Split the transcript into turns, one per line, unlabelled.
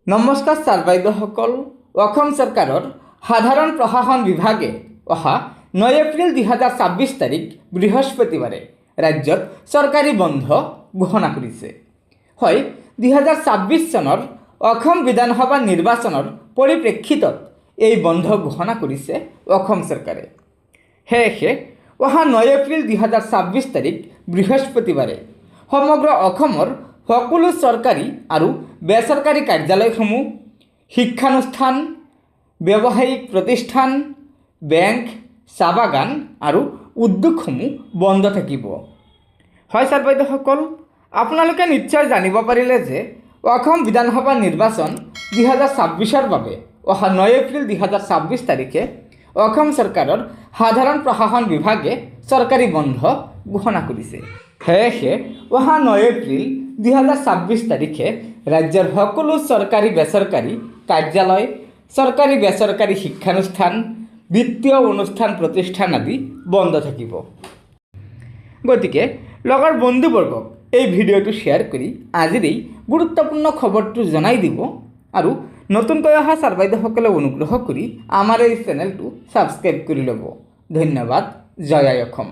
নমস্কাৰ ছাৰ বাইদেউসকল। অসম চৰকাৰৰ সাধাৰণ প্ৰশাসন বিভাগে অহা 9 এপ্ৰিল 2024 তাৰিখ বৃহস্পতিবাৰে ৰাজ্যত চৰকাৰী বন্ধ ঘোষণা কৰিছে। হয়, 2024 চনৰ অসম বিধানসভা নিৰ্বাচনৰ পৰিপ্ৰেক্ষিতত এই বন্ধ ঘোষণা কৰিছে অসম চৰকাৰে। সেয়েহে অহা 9 এপ্ৰিল 2024 তাৰিখ বৃহস্পতিবাৰে সমগ্ৰ অসমৰ সকলো চৰকাৰী আৰু বেচৰকাৰী কাৰ্যালয়সমূহ, শিক্ষানুষ্ঠান, ব্যৱসায়িক প্ৰতিষ্ঠান, বেংক, চাহ বাগান আৰু উদ্যোগসমূহ বন্ধ থাকিব। হয় ছাৰ বাইদেউসকল, আপোনালোকে নিশ্চয় জানিব পাৰিলে যে অসম বিধানসভা নিৰ্বাচন 2024ৰ বাবে অহা 9 এপ্ৰিল 2024 তাৰিখে অসম চৰকাৰৰ সাধাৰণ প্ৰশাসন বিভাগে চৰকাৰী বন্ধ ঘোষণা কৰিছে। সেয়েহে অহা 9 এপ্ৰিল 2024 তাৰিখে ৰাজ্যৰ সকলো চৰকাৰী বেচৰকাৰী কাৰ্যালয়, চৰকাৰী বেচৰকাৰী শিক্ষানুষ্ঠান, বিত্তীয় অনুষ্ঠান প্ৰতিষ্ঠান আদি বন্ধ থাকিব। গতিকে লগৰ বন্ধুবৰ্গক এই ভিডিঅ'টো শ্বেয়াৰ কৰি আজিৰ এই গুৰুত্বপূৰ্ণ খবৰটো জনাই দিব আৰু নতুনকৈ অহা ছাৰ বাইদেউসকলে অনুগ্ৰহ কৰি আমাৰ এই চেনেলটো ছাবস্ক্ৰাইব কৰি ল'ব। ধন্যবাদ। জয় আই অসম।